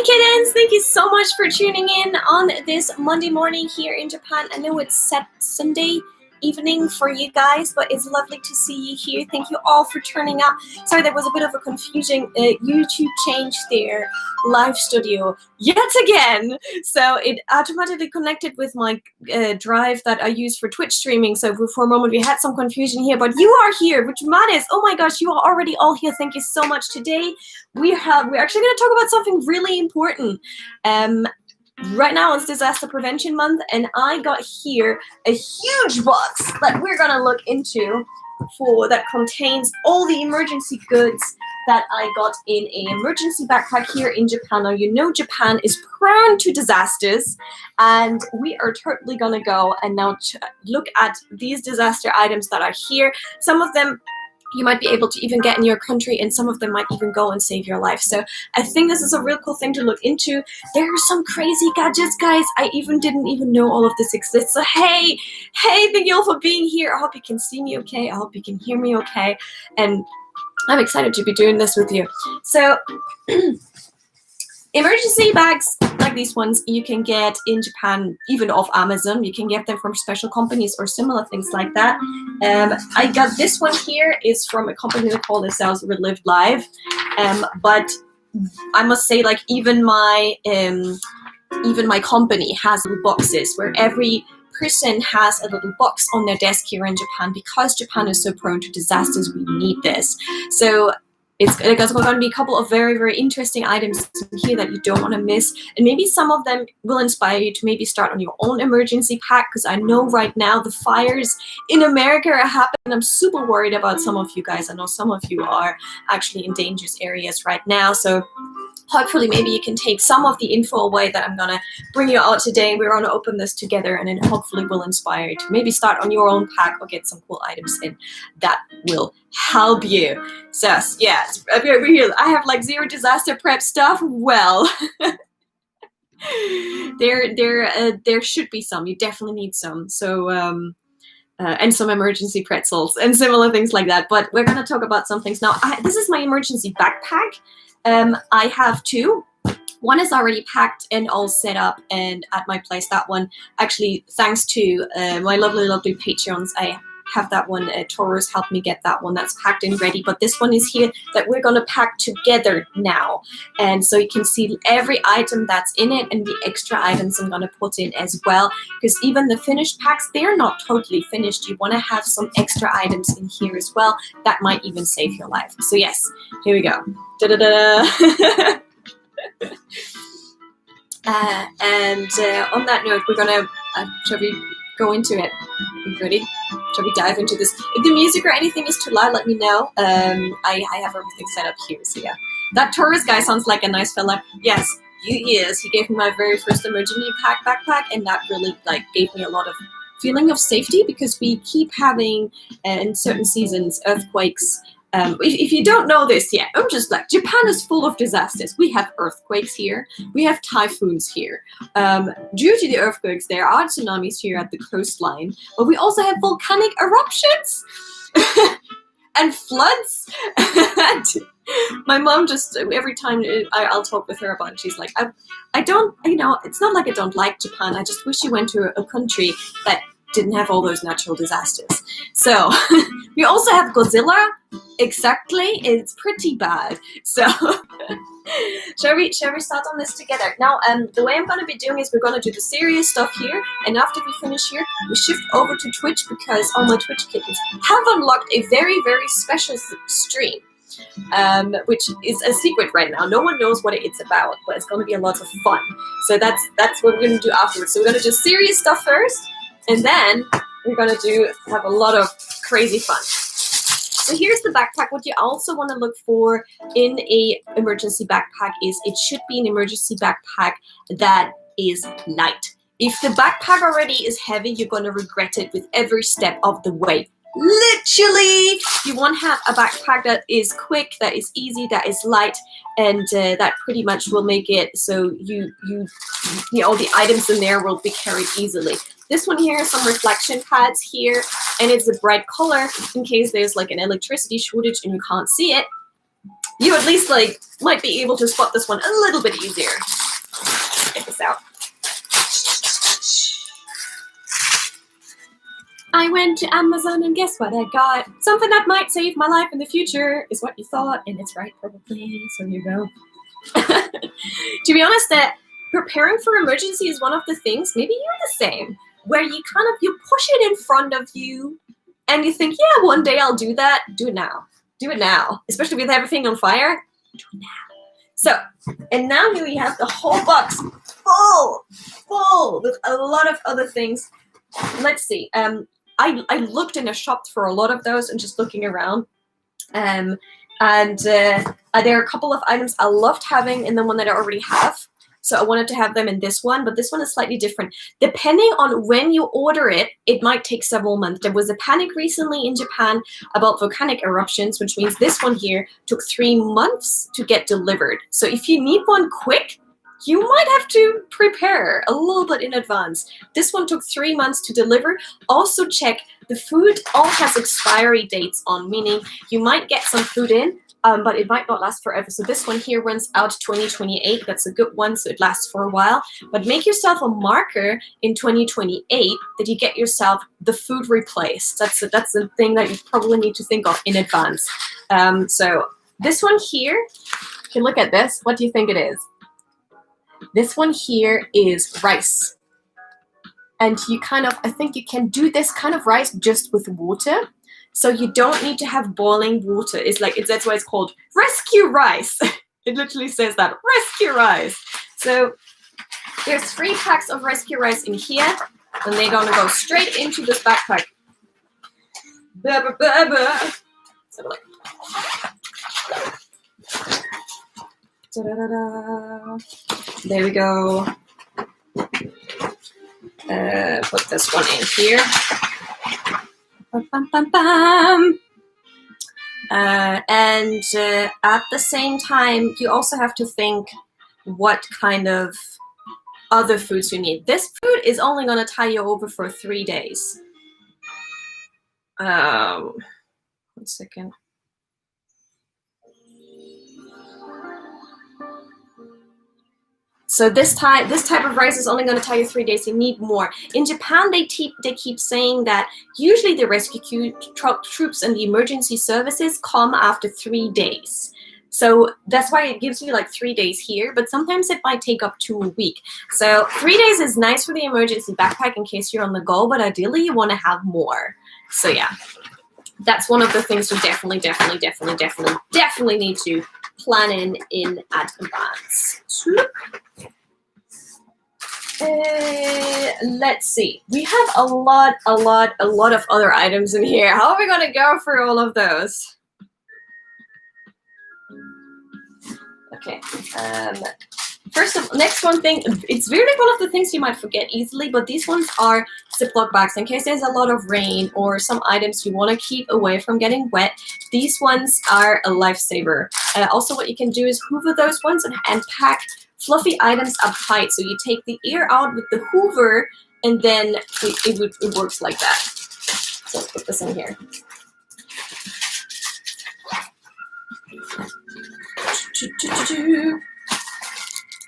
Hi kittens! Thank you so much for tuning in on this Monday morning here in Japan. I know it's set Sunday evening for you guys, but it's lovely to see you here. Thank you all for turning up. Sorry, there was a bit of a confusing YouTube changed their live studio yet again. So it automatically connected with my drive that I use for Twitch streaming. So for a moment we had some confusion here, but you are here, which matters. Oh my gosh, you are already all here. Thank you so much. Today we're actually going to talk about something really important. Right now it's Disaster Prevention Month, and I got here a huge box that we're gonna look into that contains all the emergency goods that I got in an emergency backpack here in Japan. Now, you know Japan is prone to disasters, and we are totally gonna go and now look at these disaster items that are here. Some of them you might be able to even get in your country, and some of them might even go and save your life. So I think this is a real cool thing to look into. There are some crazy gadgets, guys. I didn't even know all of this exists. So hey, thank you all for being here. I hope you can see me okay. I hope you can hear me okay. And I'm excited to be doing this with you. So emergency bags like these ones you can get in Japan, even off Amazon. You can get them from special companies or similar things like that. I got this one here is from a company that called themselves Relive Live. But I must say, like, even my company has little boxes where every person has a little box on their desk here in Japan. Because Japan is so prone to disasters, we need this. So it's going to be a couple of very, very interesting items here that you don't want to miss. And maybe some of them will inspire you to maybe start on your own emergency pack, because I know right now the fires in America are happening. I'm super worried about some of you guys. I know some of you are actually in dangerous areas right now. So hopefully maybe you can take some of the info away that I'm going to bring you out today. We're going to open this together, and then hopefully will inspire you to maybe start on your own pack or get some cool items in that will help you. So yeah, I have like zero disaster prep stuff. Well, there should be some. You definitely need some. So and some emergency pretzels and similar things like that. But we're going to talk about some things now. This is my emergency backpack. I have two. One is already packed and all set up and at my place. That one, actually, thanks to my lovely Patreons, I have that one. Taurus helped me get that one. That's packed and ready. But this one is here that we're going to pack together now. And so you can see every item that's in it and the extra items I'm going to put in as well. Because even the finished packs, they're not totally finished. You want to have some extra items in here as well. That might even save your life. So yes, here we go. Da-da-da. On that note, we're going to, shall we go into it? Are you ready? Shall we dive into this? If the music or anything is too loud, let me know. I have everything set up here, so yeah. That tourist guy sounds like a nice fella. Yes, he is. He gave me my very first emergency backpack, and that really gave me a lot of feeling of safety, because we keep having, in certain seasons, earthquakes. If you don't know this yet, I'm just like, Japan is full of disasters. We have earthquakes here. We have typhoons here. Due to the earthquakes, there are tsunamis here at the coastline. But we also have volcanic eruptions and floods. And my mom just, every time I'll talk with her about it, she's like, I don't, it's not like I don't like Japan. I just wish you went to a country that didn't have all those natural disasters. So we also have Godzilla. Exactly, it's pretty bad. So shall we start on this together? Now, the way I'm going to be doing is we're going to do the serious stuff here, and after we finish here, we shift over to Twitch, because all my Twitch kittens have unlocked a very, very special stream. Which is a secret right now. No one knows what it's about, but it's going to be a lot of fun. So that's what we're going to do afterwards. So we're going to do serious stuff first, and then we're going to have a lot of crazy fun. So here's the backpack. What you also want to look for in a emergency backpack is it should be an emergency backpack that is light. If the backpack already is heavy, you're going to regret it with every step of the way. Literally, you want to have a backpack that is quick, that is easy, that is light, and that pretty much will make it so all the items in there will be carried easily. This one here has some reflection pads here, and it's a bright color in case there's like an electricity shortage and you can't see it. you at least like might be able to spot this one a little bit easier. Check this out. I went to Amazon and guess what I got? Something that might save my life in the future is what you thought, and it's right probably, so here you go. To be honest, that preparing for emergency is one of the things, maybe you're the same, where you kind of, you push it in front of you and you think, yeah, one day I'll do that. Do it now. Do it now. Especially with everything on fire. Do it now. So, and now here we have the whole box full with a lot of other things. Let's see. I looked in a shop for a lot of those and just looking around. There are a couple of items I loved having in the one that I already have. So I wanted to have them in this one, but this one is slightly different. Depending on when you order it, it might take several months. There was a panic recently in Japan about volcanic eruptions, which means this one here took 3 months to get delivered. So if you need one quick, you might have to prepare a little bit in advance. This one took 3 months to deliver. Also check, the food all has expiry dates on, meaning you might get some food in, but it might not last forever. So this one here runs out 2028. That's a good one, so it lasts for a while. But make yourself a marker in 2028 that you get yourself the food replaced. That's the thing that you probably need to think of in advance. So this one here, you can look at this. What do you think it is? This one here is rice. And you kind of, I think you can do this kind of rice just with water. So you don't need to have boiling water. That's why it's called rescue rice. It literally says that, rescue rice. So there's 3 packs of rescue rice in here, and they're gonna go straight into this backpack. So like, da-da-da-da. There we go. Put this one in here. Bum, bum, bum, bum. And at the same time, you also have to think what kind of other foods you need. This food is only going to tie you over for 3 days. 1 second. So this type of rice is only going to tie you 3 days. You need more. In Japan, they keep saying that usually the rescue troops and the emergency services come after 3 days. So that's why it gives you like 3 days here, but sometimes it might take up to a week. So 3 days is nice for the emergency backpack in case you're on the go, but ideally you want to have more. So yeah, that's one of the things you definitely need to plan in advance. Let's see. We have a lot of other items in here. How are we going to go through all of those? Okay. Next one thing, it's really one of the things you might forget easily, but these ones are Ziplock bags. In case there's a lot of rain or some items you want to keep away from getting wet, these ones are a lifesaver. Also, what you can do is hoover those ones and pack fluffy items up tight. So you take the ear out with the hoover, and then it works like that. So let's put this in here.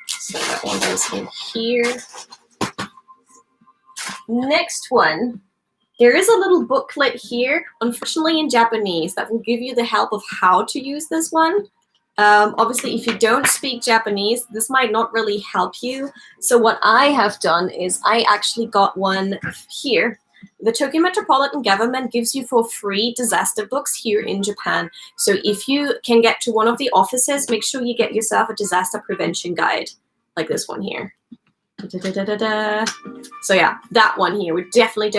So that one goes in here. Next one, there is a little booklet here, unfortunately in Japanese, that will give you the help of how to use this one. Obviously, if you don't speak Japanese, this might not really help you. So what I have done is I actually got one here. The Tokyo Metropolitan Government gives you for free disaster books here in Japan. So if you can get to one of the offices, make sure you get yourself a disaster prevention guide, like this one here. So yeah, that one here would definitely.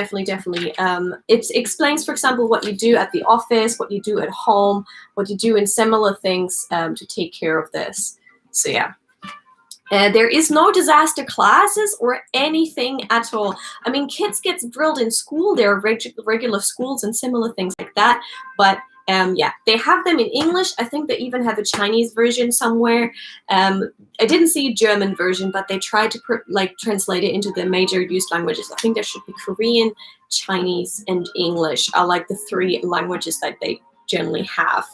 It explains, for example, what you do at the office, what you do at home, what you do in similar things to take care of this. So yeah. There is no disaster classes or anything at all. I mean, kids get drilled in school. There are regular schools and similar things like that. But yeah, they have them in English. I think they even have a Chinese version somewhere. I didn't see a German version, but they tried to translate it into the major used languages. I think there should be Korean, Chinese, and English are like the 3 languages that they generally have.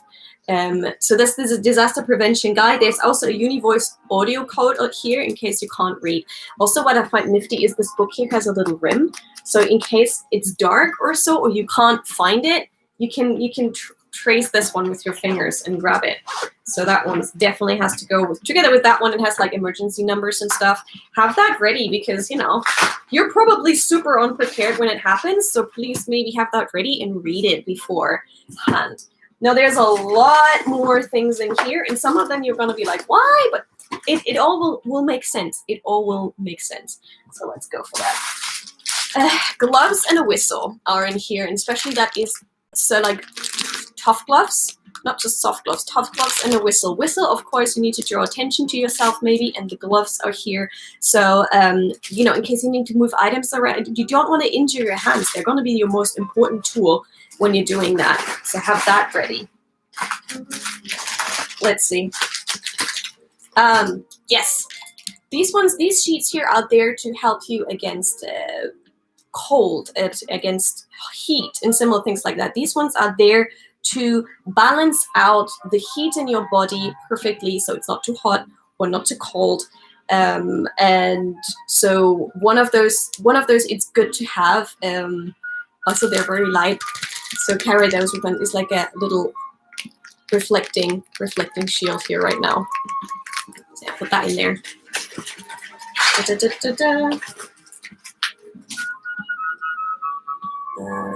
So this is a disaster prevention guide. There's also a Univoice audio code out here in case you can't read. Also, what I find nifty is this book here has a little rim. So in case it's dark or so, or you can't find it, you can trace this one with your fingers and grab it. So that one definitely has to go together with that one. It has like emergency numbers and stuff. Have that ready because, you know, you're probably super unprepared when it happens. So please maybe have that ready and read it beforehand. Now, there's a lot more things in here, and some of them you're going to be like, why? But it all will make sense. It all will make sense. So let's go for that. Gloves and a whistle are in here, and especially that is, so like tough gloves, not just soft gloves, tough gloves and a whistle. Whistle, of course, you need to draw attention to yourself maybe, and the gloves are here. So, you know, in case you need to move items around, you don't want to injure your hands. They're going to be your most important tool when you're doing that. So have that ready. Let's see. Yes, these sheets here are there to help you against cold, against heat and similar things like that. These ones are there to balance out the heat in your body perfectly, so it's not too hot or not too cold. And so one of those it's good to have. Also, they're very light, so carry those with them. It's like a little reflecting shield here right now. So yeah, put that in there.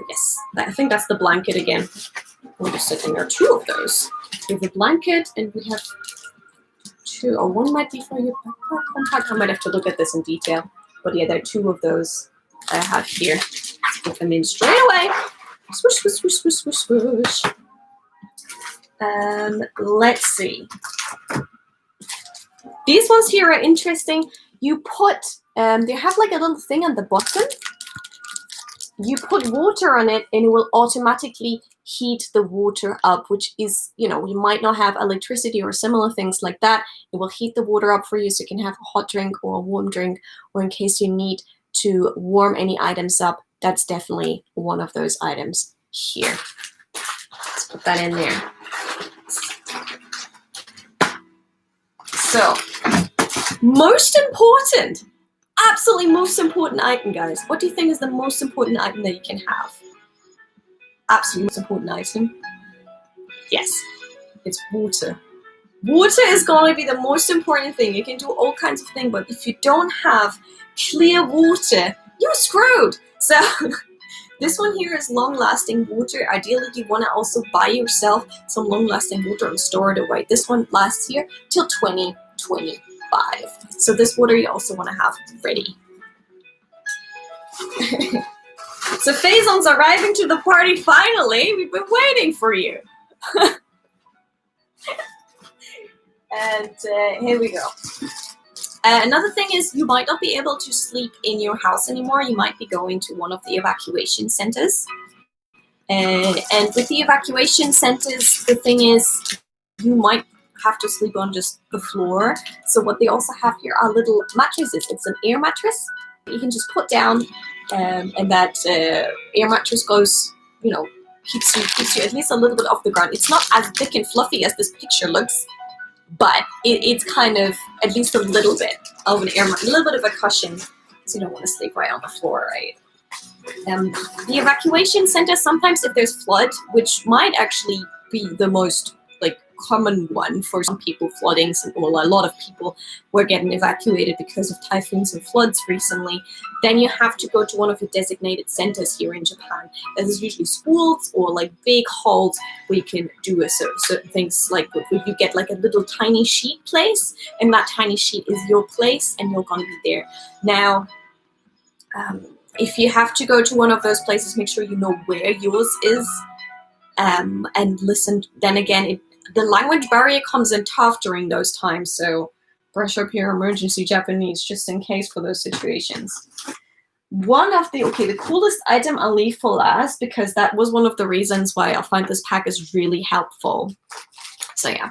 Yes, I think that's the blanket again. We're just sitting there. Two of those. We have a blanket and we have two. Oh, one might be for your backpack contact. I might have to look at this in detail. But yeah, there are two of those I have here. Put them in straight away. Swoosh, swoosh, swoosh, swoosh, swoosh, swoosh. Let's see. These ones here are interesting. You put, they have like a little thing on the bottom. You put water on it and it will automatically heat the water up, which is, you know, you might not have electricity or similar things like that. It will heat the water up for you so you can have a hot drink or a warm drink, or in case you need to warm any items up. That's definitely one of those items here. Let's put that in there. So, most important, absolutely most important item, guys. What do you think is the most important item that you can have? Absolutely most important item? Yes, it's water. Water is going to be the most important thing. You can do all kinds of things, but if you don't have clear water, you're screwed. So this one here is long-lasting water. Ideally, you want to also buy yourself some long-lasting water and store it away. This one lasts here till 2025. So this water you also want to have ready. So Faison's arriving to the party finally. We've been waiting for you. And here we go. Another thing is you might not be able to sleep in your house anymore. You might be going to one of the evacuation centers. And with the evacuation centers, the thing is you might have to sleep on just the floor. So what they also have here are little mattresses. It's an air mattress you can just put down, and that air mattress goes, you know, keeps you at least a little bit off the ground. It's not as thick and fluffy as this picture looks, but it's kind of at least a little bit of an air mattress, a little bit of a cushion, so you don't want to sleep right on the floor, right? The evacuation center, sometimes if there's flood, which might actually be the most common one for some people, floodings, or a lot of people were getting evacuated because of typhoons and floods recently, then you have to go to one of the designated centers here in Japan. There's usually schools or like big halls where you can do certain things, like where you get like a little tiny sheet place, and that tiny sheet is your place and you're going to be there. Now, if you have to go to one of those places, make sure you know where yours is, and listen. Then again, the language barrier comes in tough during those times, so brush up your emergency Japanese just in case for those situations. The coolest item I'll leave for last, because that was one of the reasons why I find this pack is really helpful. So yeah.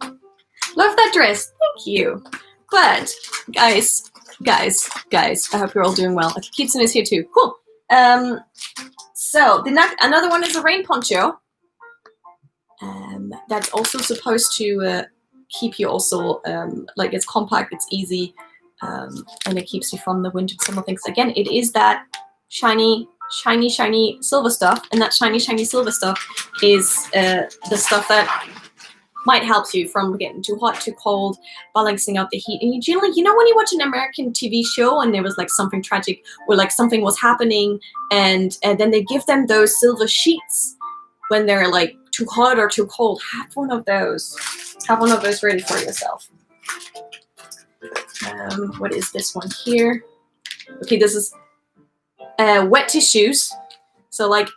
Love that dress. Thank you. But guys, I hope you're all doing well. Okay, Kitsun is here too. Cool. So another one is a rain poncho. That's also supposed to keep you also, like it's compact, it's easy, and it keeps you from the wind and some things. Again, it is that shiny silver stuff, and that shiny silver stuff is the stuff that might help you from getting too hot, too cold, balancing out the heat. And you generally, you know, when you watch an American TV show and there was like something tragic or like something was happening, and then they give them those silver sheets when they're like too hot or too cold. Have one of those. Have one of those ready for yourself. What is this one here? Okay, this is wet tissues. So like,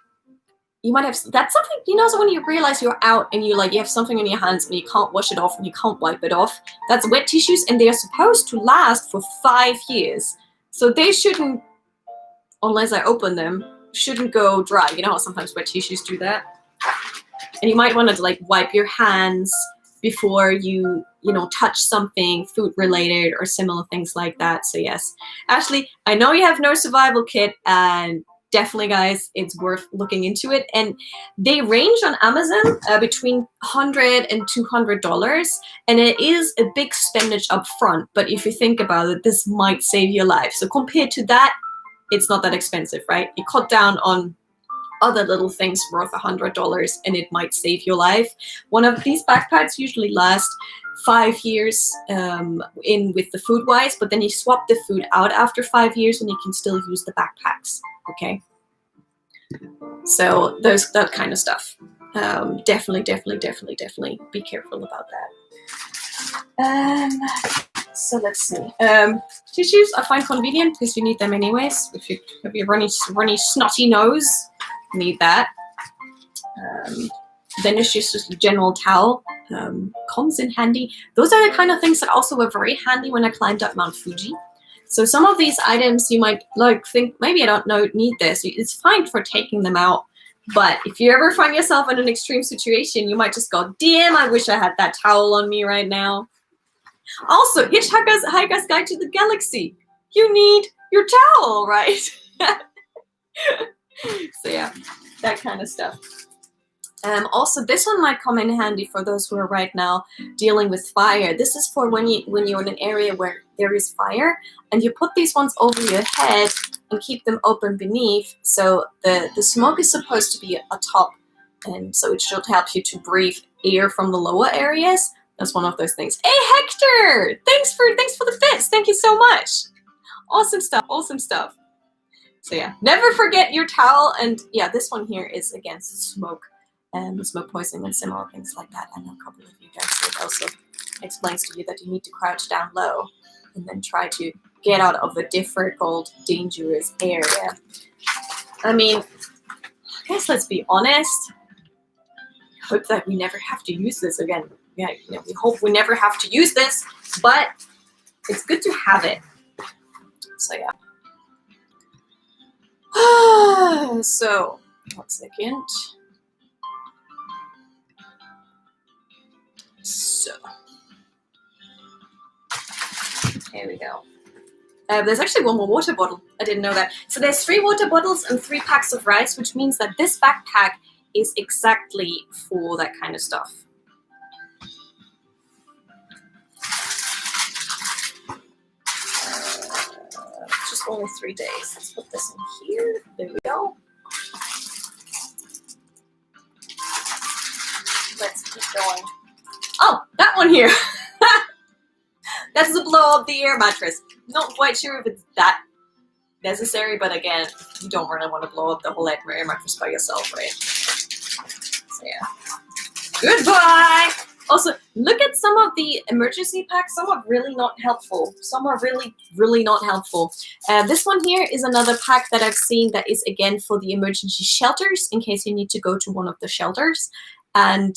you might have, that's something, you know, so when you realize you're out and you have something in your hands and you can't wash it off and you can't wipe it off, that's wet tissues, and they are supposed to last for 5 years. So they shouldn't, unless I open them, shouldn't go dry. You know how sometimes wet tissues do that? And you might want to like wipe your hands before you touch something food related or similar things like that. So yes, Ashley, I know you have no survival kit, and definitely, guys, it's worth looking into it. And they range on Amazon between $100 and $200, and it is a big spendage up front. But if you think about it, this might save your life. So compared to that, it's not that expensive, right? You cut down on other little things worth $100, and it might save your life. One of these backpacks usually lasts 5 years with the food wise, but then you swap the food out after 5 years and you can still use the backpacks. Okay, so that kind of stuff. Definitely be careful about that. So let's see. Tissues I find convenient because you need them anyways. If you have your runny snotty nose, you need that. Then it's just a general towel. Comes in handy. Those are the kind of things that also were very handy when I climbed up Mount Fuji. So some of these items you might like think, maybe I don't need this. It's fine for taking them out. But if you ever find yourself in an extreme situation, you might just go, damn, I wish I had that towel on me right now. Also, Hitchhiker's Guide to the Galaxy. You need your towel, right? So yeah, that kind of stuff. Also, this one might come in handy for those who are right now dealing with fire. This is for when you're in an area where there is fire, and you put these ones over your head and keep them open beneath. So the smoke is supposed to be atop, and so it should help you to breathe air from the lower areas. That's one of those things. Hey Hector, thanks for the bits. Thank you so much. Awesome stuff. So yeah, never forget your towel. And yeah, this one here is against smoke. Smoke poisoning and similar things like that. I know a couple of you guys, so it also explains to you that you need to crouch down low and then try to get out of a difficult, dangerous area. I mean, I guess let's be honest. I hope that we never have to use this again. Yeah, we hope we never have to use this, but it's good to have it. So yeah. So, 1 second. So, here we go. There's actually one more water bottle. I didn't know that. So there's 3 water bottles and 3 packs of rice, which means that this backpack is exactly for that kind of stuff. Just only 3 days. Let's put this in here. There we go. Let's keep going. Oh, that one here. That's the blow up the air mattress. Not quite sure if it's that necessary, but again, you don't really want to blow up the whole air mattress by yourself, right? So yeah. Goodbye! Also, look at some of the emergency packs. Some are really not helpful. Some are really not helpful. This one here is another pack that I've seen that is, again, for the emergency shelters, in case you need to go to one of the shelters. And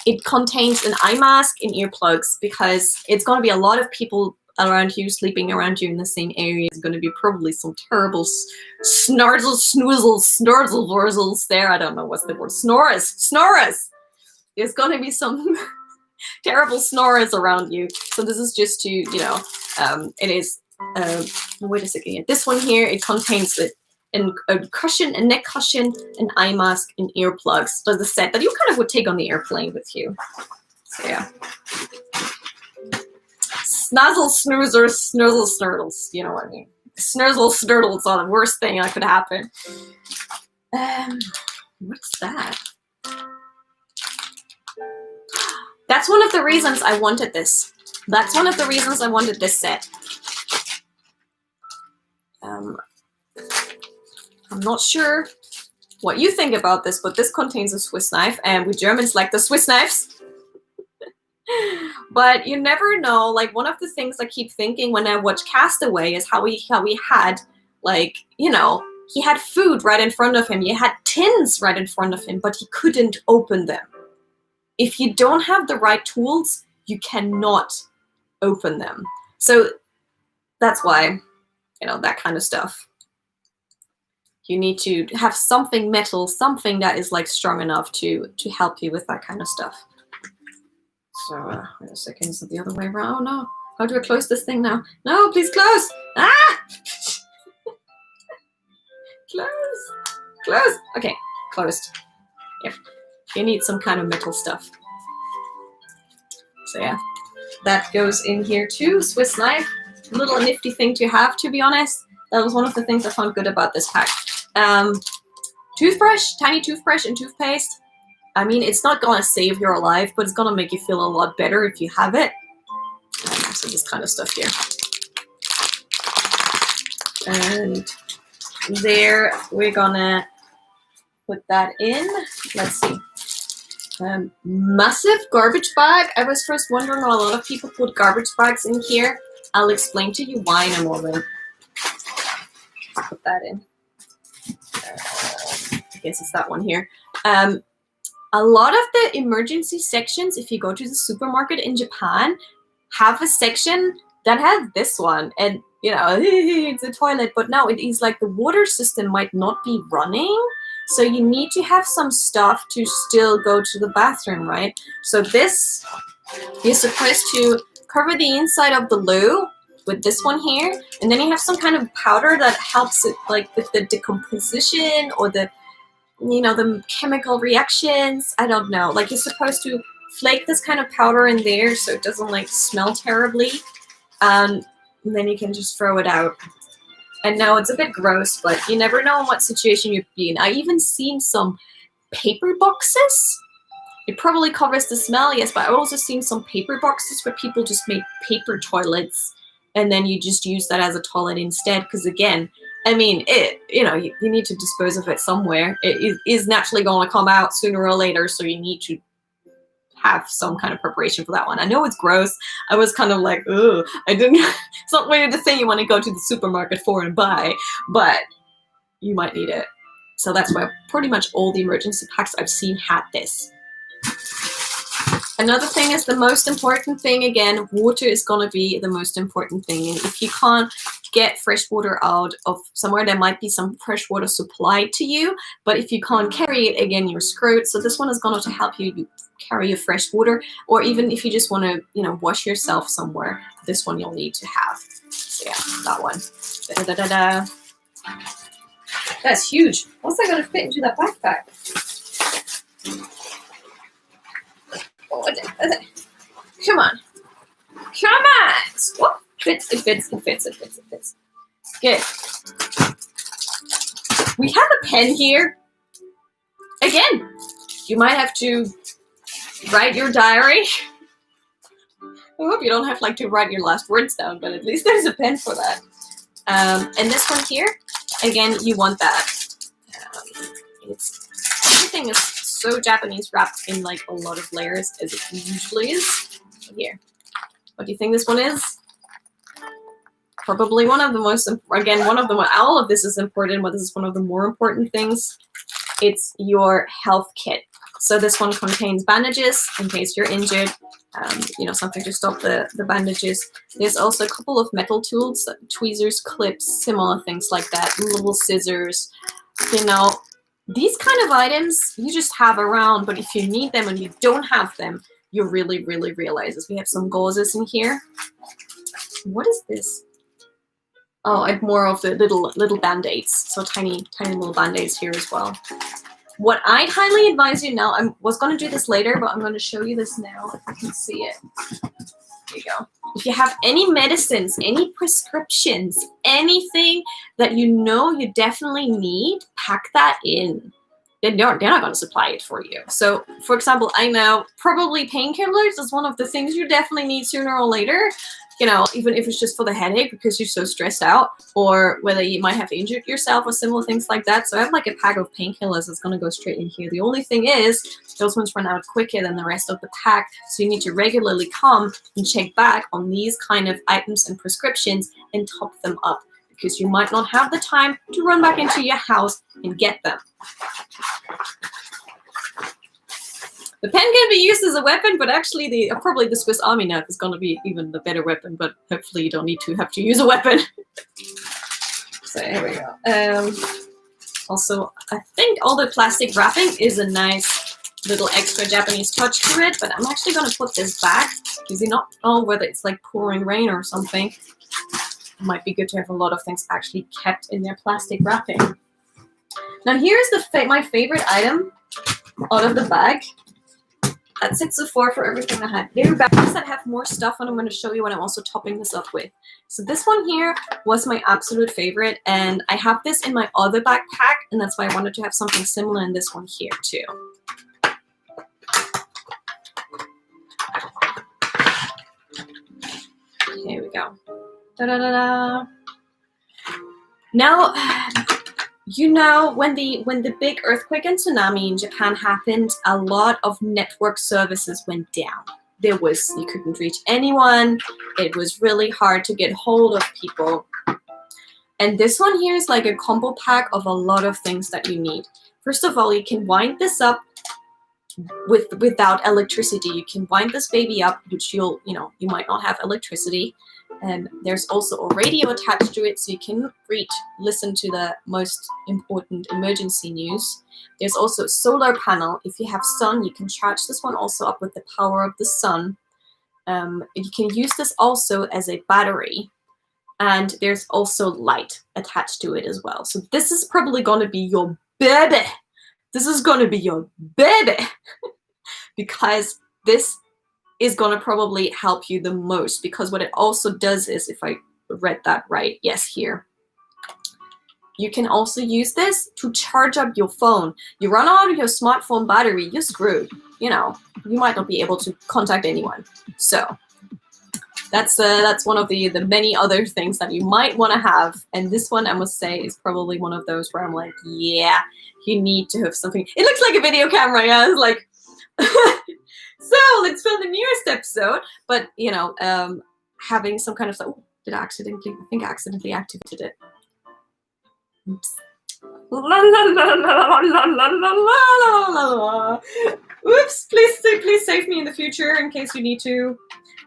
it contains an eye mask and earplugs, because it's going to be a lot of people around you, sleeping around you in the same area. It's going to be probably some terrible snorzels there. I don't know what's the word. Snorers. There's going to be some terrible snorers around you. So this is just to, it is, wait a second. This one here, it contains and a cushion, a neck cushion, an eye mask, and earplugs. So the set that you kind of would take on the airplane with you. So yeah. Snuzzle snoozers, snurgle snurtles. You know what I mean. Snurgle snurtles are the worst thing that could happen. What's that? That's one of the reasons I wanted this. That's one of the reasons I wanted this set. I'm not sure what you think about this, but this contains a Swiss knife, and we Germans like the Swiss knives. But you never know. Like, one of the things I keep thinking when I watch Castaway is how he had, like, you know, he had food right in front of him. He had tins right in front of him, but he couldn't open them. If you don't have the right tools, you cannot open them. So that's why, you know, that kind of stuff. You need to have something metal, something that is like strong enough to help you with that kind of stuff. So, wait a second, is it the other way around? Oh no, how do I close this thing now? No, please close! Ah! Close! Okay, closed. Yeah, you need some kind of metal stuff. So yeah, that goes in here too. Swiss knife, little nifty thing to have, to be honest. That was one of the things I found good about this pack. Toothbrush, tiny toothbrush and toothpaste. I mean, it's not gonna save your life, but it's gonna make you feel a lot better if you have it. So this kind of stuff here. And there, we're gonna put that in. Let's see. Massive garbage bag. I was first wondering why a lot of people put garbage bags in here. I'll explain to you why in a moment. Let's put that in. I guess it's that one here. A lot of the emergency sections, if you go to the supermarket in Japan, have a section that has this one. And, you know, it's a toilet. But now it is like the water system might not be running. So you need to have some stuff to still go to the bathroom, right? So this, you're supposed to cover the inside of the loo with this one here. And then you have some kind of powder that helps it, like, with the decomposition or the, you know, the chemical reactions. I don't know. Like, you're supposed to flake this kind of powder in there so it doesn't, like, smell terribly. And then you can just throw it out. And now it's a bit gross, but you never know in what situation you'd be in. I even seen some paper boxes. It probably covers the smell, yes, but I've also seen some paper boxes where people just make paper toilets and then you just use that as a toilet instead. Because again, I mean, you know, you need to dispose of it somewhere. It is naturally going to come out sooner or later, so you need to have some kind of preparation for that one. I know it's gross. I was kind of like, ugh, I didn't, it's not really the thing you want to go to the supermarket for and buy, but you might need it. So that's why pretty much all the emergency packs I've seen had this. Another thing is the most important thing. Again, water is going to be the most important thing. And if you can't get fresh water out of somewhere, there might be some fresh water supplied to you. But if you can't carry it, again, you're screwed. So this one is going to help you carry your fresh water. Or even if you just want to, you know, wash yourself somewhere, this one you'll need to have. So yeah, that one. Da-da-da-da-da. That's huge. What's that going to fit into that backpack? Oh, come on. Come on. Whoop. It fits. Good. We have a pen here. Again, you might have to write your diary. I hope you don't have like to write your last words down, but at least there's a pen for that. And this one here, again, you want that. Everything is so Japanese wrapped in like a lot of layers as it usually is. Here, what do you think this one is? Probably one of the most, again, one of the, all of this is important, but this is one of the more important things. It's your health kit. So this one contains bandages in case you're injured, you know, something to stop the bandages. There's also a couple of metal tools, tweezers, clips, similar things like that, little scissors, you know. These kind of items you just have around, but if you need them and you don't have them, you really, really realize this. We have some gauzes in here. What is this? Oh, and more of the little band-aids. So tiny little band-aids here as well. What I'd highly advise you now, I was going to do this later, but I'm going to show you this now if you can see it. There you go. If you have any medicines, any prescriptions, anything that you know you definitely need, pack that in. They're not going to supply it for you. So, for example, I know probably painkillers is one of the things you definitely need sooner or later. You know, even if it's just for the headache because you're so stressed out, or whether you might have injured yourself or similar things like that. So I have like a pack of painkillers that's going to go straight in here. The only thing is those ones run out quicker than the rest of the pack. So you need to regularly come and check back on these kind of items and prescriptions and top them up, because you might not have the time to run back into your house and get them. The pen can be used as a weapon, but actually probably the Swiss Army knife is going to be even the better weapon, but hopefully you don't need to have to use a weapon. So here we go. Also, I think all the plastic wrapping is a nice little extra Japanese touch to it, but I'm actually going to put this back because you not know whether it's like pouring rain or something. It might be good to have a lot of things actually kept in their plastic wrapping. Now here's my favorite item out of the bag. That's 6 of 4 for everything I had. There are bags that have more stuff, and I'm going to show you what I'm also topping this up with. So this one here was my absolute favorite, and I have this in my other backpack, and that's why I wanted to have something similar in this one here too. Here we go. Da-da-da-da. Now, you know, when the big earthquake and tsunami in Japan happened, a lot of network services went down. You couldn't reach anyone. It was really hard to get hold of people. And this one here is like a combo pack of a lot of things that you need. First of all, you can wind this up without electricity. You can wind this baby up, which you might not have electricity. And there's also a radio attached to it, so you can listen to the most important emergency news. There's also a solar panel. If you have sun, you can charge this one also up with the power of the sun. You can use this also as a battery. And there's also light attached to it as well. So this is probably going to be your baby. This is going to be your baby. Because this is going to probably help you the most, because what it also does is, if I read that right, yes, here, you can also use this to charge up your phone. You run out of your smartphone battery, you're screwed. You know, you might not be able to contact anyone. So that's one of the many other things that you might want to have. And this one, I must say, is probably one of those where I'm like, yeah, you need to have something. It looks like a video camera, yeah. It's like so let's film the newest episode, but having some kind of I think I accidentally activated it. Oops. La la la la la la la la la. Oops, please save me in the future in case you need to.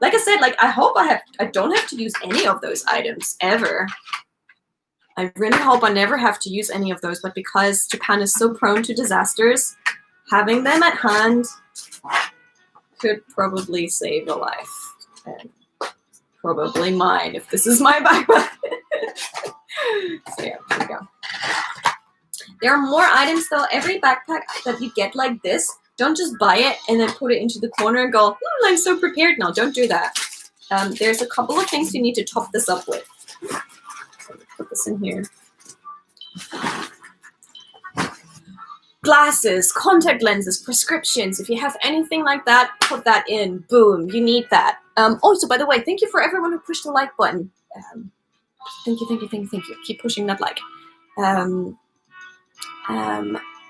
Like I said, I hope I don't have to use any of those items ever. I really hope I never have to use any of those, but because Japan is so prone to disasters, having them at hand could probably save a life. And probably mine if this is my backpack. So yeah, here we go. There are more items though. Every backpack that you get like this, don't just buy it and then put it into the corner and go, I'm so prepared now. Don't do that. There's a couple of things you need to top this up with. So put this in here. Glasses, contact lenses, prescriptions. If you have anything like that, put that in. Boom, you need that. Also, by the way, thank you for everyone who pushed the like button. Thank you. Keep pushing that like.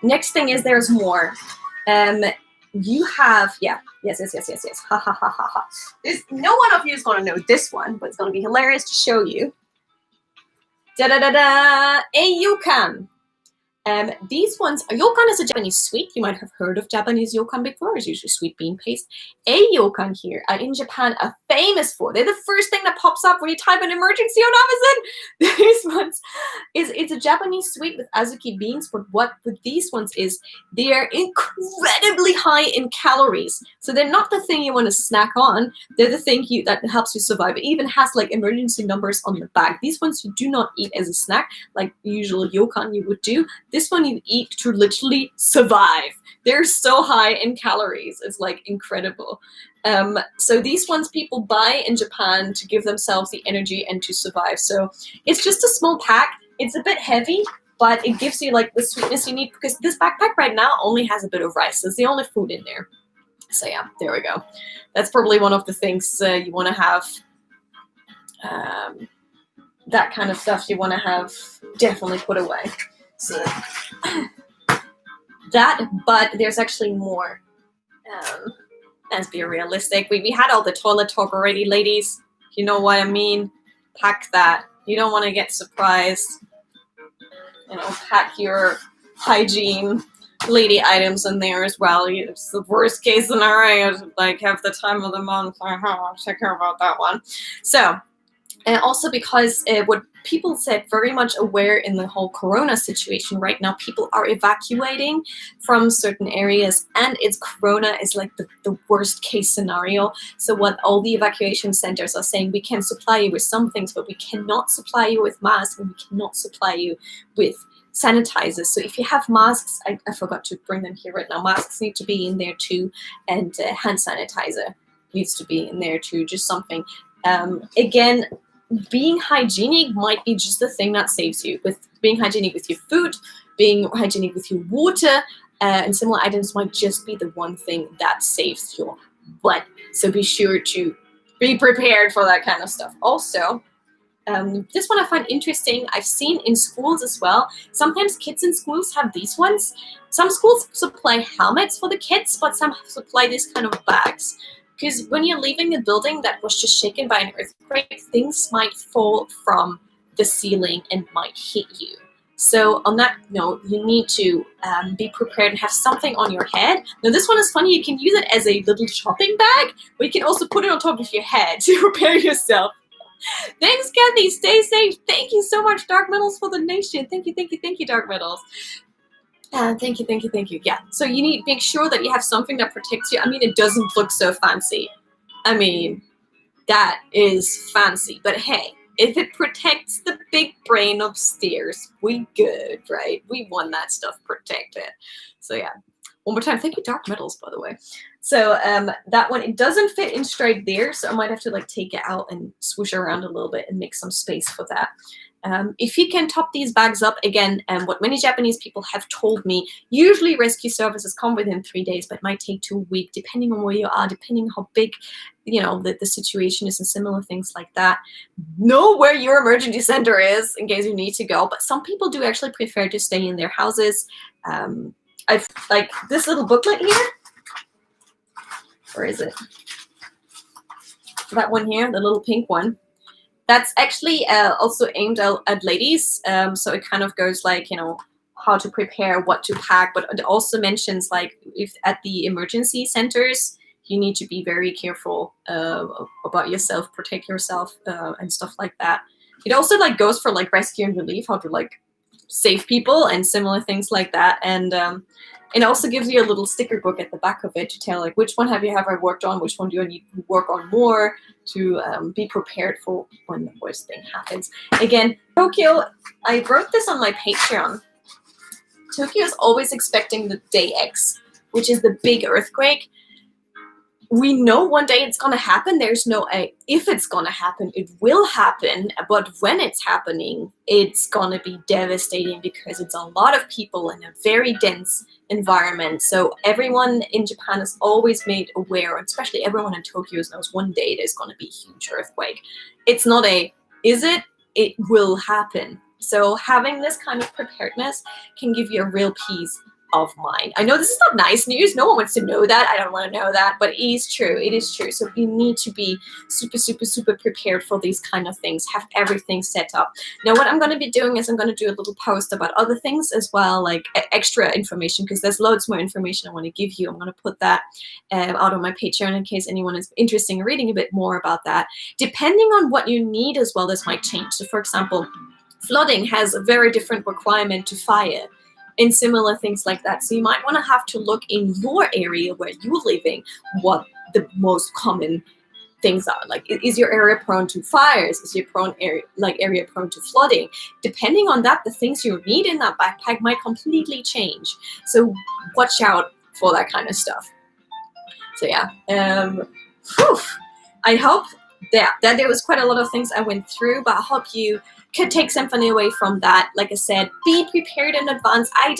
Next thing is there's more. You have, yes. Ha ha ha ha ha. No one of you is going to know this one, but it's going to be hilarious to show you. Da-da-da-da! A Youkan. These ones, Youkan is a Japanese sweet. You might have heard of Japanese Youkan before. It's usually sweet bean paste. A Youkan here are in Japan a famous for. They're the first thing that pops up when you type an emergency on Amazon. These ones it's a Japanese sweet with azuki beans, but what with these ones is they are incredibly high in calories. So they're not the thing you want to snack on. They're the thing that helps you survive. It even has like emergency numbers on the back. These ones you do not eat as a snack, like usual Youkan you would do. This one you eat to literally survive. They're so high in calories. It's like incredible. So these ones people buy in Japan to give themselves the energy and to survive. So it's just a small pack. It's a bit heavy, but it gives you like the sweetness you need, because this backpack right now only has a bit of rice. It's the only food in there. So yeah, there we go. That's probably one of the things you want to have. That kind of stuff you want to have definitely put away. So that, but there's actually more. Let's be realistic. We had all the toilet talk already, ladies. You know what I mean? Pack that. You don't want to get surprised. You know, pack your hygiene lady items in there as well. It's the worst case scenario. Like, have the time of the month. I'll take care about that one. So, and also because what people said, very much aware in the whole corona situation right now, people are evacuating from certain areas, and it's corona is like the worst case scenario. So what all the evacuation centers are saying, we can supply you with some things, but we cannot supply you with masks, and we cannot supply you with sanitizers. So if you have masks, I forgot to bring them here right now, masks need to be in there too, and hand sanitizer needs to be in there too, just something. Again, being hygienic might be just the thing that saves you. With being hygienic with your food, being hygienic with your water, and similar items might just be the one thing that saves your butt. So be sure to be prepared for that kind of stuff. Also, this one I find interesting. I've seen in schools as well. Sometimes kids in schools have these ones. Some schools supply helmets for the kids, but some supply these kind of bags. Because when you're leaving a building that was just shaken by an earthquake, things might fall from the ceiling and might hit you. So on that note, you need to be prepared and have something on your head. Now this one is funny. You can use it as a little shopping bag, but you can also put it on top of your head to prepare yourself. Thanks, Kathy. Stay safe. Thank you so much, Dark Metals, for the donation. Thank you, Dark Metals. Thank you. Yeah, so you need to make sure that you have something that protects you. I mean, it doesn't look so fancy. I mean, that is fancy. But hey, if it protects the big brain upstairs, we good, right? We want that stuff protected. So yeah, one more time. Thank you, Dark Metals, by the way. So that one, it doesn't fit in straight there, so I might have to like take it out and swoosh around a little bit and make some space for that. If you can top these bags up, again, what many Japanese people have told me, usually rescue services come within 3 days, but it might take 2 weeks, depending on where you are, depending on how big, you know, the situation is and similar things like that. Know where your emergency center is in case you need to go, but some people do actually prefer to stay in their houses. I've, like, this little booklet here. Where is it? That one here, the little pink one. That's actually also aimed at ladies. So it kind of goes like, you know, how to prepare, what to pack, but it also mentions like if at the emergency centers, you need to be very careful about yourself, protect yourself and stuff like that. It also like goes for like rescue and relief, how to like save people and similar things like that. And it also gives you a little sticker book at the back of it to tell like which one have you ever worked on, which one do you need to work on more to be prepared for when the worst thing happens. Again, Tokyo, I wrote this on my Patreon. Tokyo is always expecting the day X, which is the big earthquake. We know one day it's going to happen. There's no if it's going to happen, it will happen. But when it's happening, it's going to be devastating because it's a lot of people in a very dense environment. So everyone in Japan is always made aware, especially everyone in Tokyo knows one day there's going to be a huge earthquake. It's not is it? It will happen. So having this kind of preparedness can give you a real peace of mine. I know this is not nice news. No one wants to know that. I don't want to know that, but it is true. It is true. So you need to be super, super, super prepared for these kind of things. Have everything set up. Now, what I'm going to be doing is I'm going to do a little post about other things as well, like extra information, because there's loads more information I want to give you. I'm going to put that out on my Patreon in case anyone is interested in reading a bit more about that. Depending on what you need as well, this might change. So, for example, flooding has a very different requirement to fire and similar things like that. So you might want to have to look in your area where you're living what the most common things are. Like, is your area prone to fires? Is your area prone to flooding? Depending on that, the things you need in that backpack might completely change. So watch out for that kind of stuff. So yeah, I hope that there was quite a lot of things I went through, but I hope you could take something away from that. Like I said, be prepared in advance. I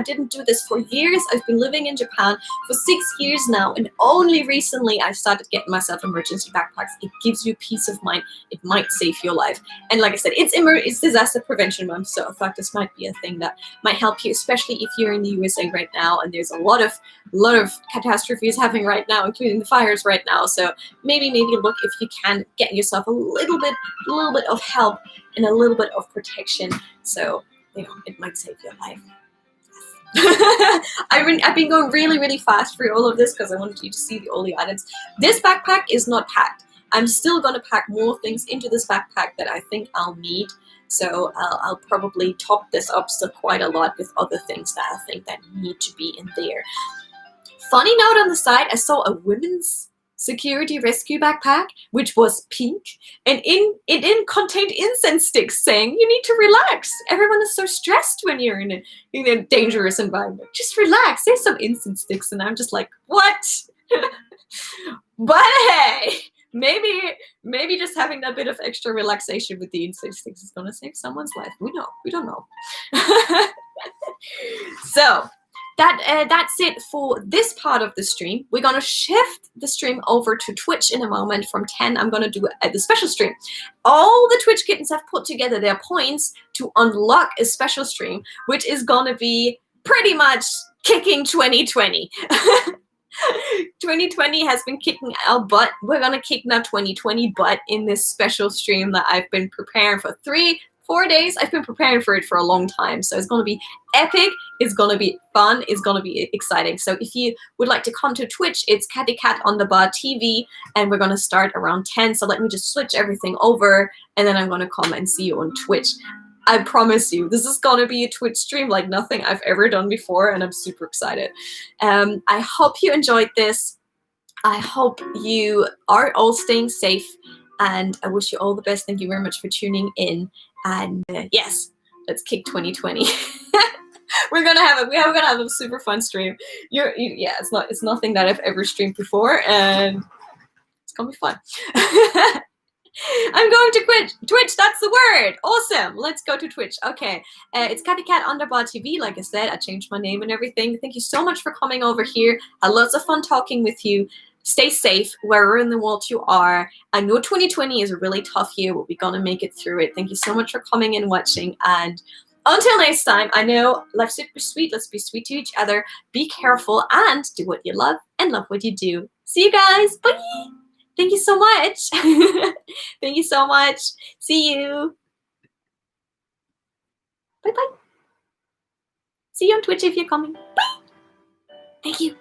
didn't do this for years. I've been living in Japan for 6 years now, and only recently I started getting myself emergency backpacks. It gives you peace of mind. It might save your life. And like I said, it's disaster prevention month, so I thought this might be a thing that might help you, especially if you're in the USA right now, and there's a lot of catastrophes happening right now, including the fires right now. So maybe look if you can get yourself a little bit of help and a little bit of protection, so it might save your life. I've been going really fast through all of this because I wanted you to see all the items. This backpack is not packed. I'm still going to pack more things into this backpack that I think I'll need. So I'll probably top this up still quite a lot with other things that I think that need to be in there. Funny note on the side, I saw a women's security rescue backpack, which was pink, and it contained incense sticks saying you need to relax. Everyone is so stressed when you're in a dangerous environment. Just relax. There's some incense sticks, and I'm just like, what? But hey, maybe just having that bit of extra relaxation with the incense sticks is gonna save someone's life. We don't know. So that's it for this part of the stream. We're going to shift the stream over to Twitch in a moment. From 10, I'm going to do the special stream. All the Twitch kittens have put together their points to unlock a special stream, which is going to be pretty much kicking 2020. 2020 has been kicking our butt. We're going to kick now 2020 butt in this special stream that I've been preparing for 3-4 days. I've been preparing for it for a long time, so it's going to be epic. It's going to be fun. It's going to be exciting. So if you would like to come to Twitch, it's cattycat_TV, and we're going to start around 10. So let me just switch everything over, and then I'm going to come and see you on Twitch. I promise you, this is going to be a Twitch stream like nothing I've ever done before, and I'm super excited. I hope you enjoyed this. I hope you are all staying safe, and I wish you all the best. Thank you very much for tuning in. And yes, let's kick 2020. We're gonna have a super fun stream. Yeah, it's nothing that I've ever streamed before, and it's gonna be fun. I'm going to Twitch. That's the word. Awesome. Let's go to Twitch. Okay, it's cattycat_TV. Like I said, I changed my name and everything. Thank you so much for coming over here. I had lots of fun talking with you. Stay safe wherever in the world you are. I know 2020 is a really tough year, but we're gonna make it through it. Thank you so much for coming and watching, and until next time, I know life's super sweet. Let's be sweet to each other. Be careful and do what you love and love what you do. See you guys. Bye. Thank you so much. Thank you so much. See you. Bye-bye. See you on Twitch if you're coming. Bye. Thank you.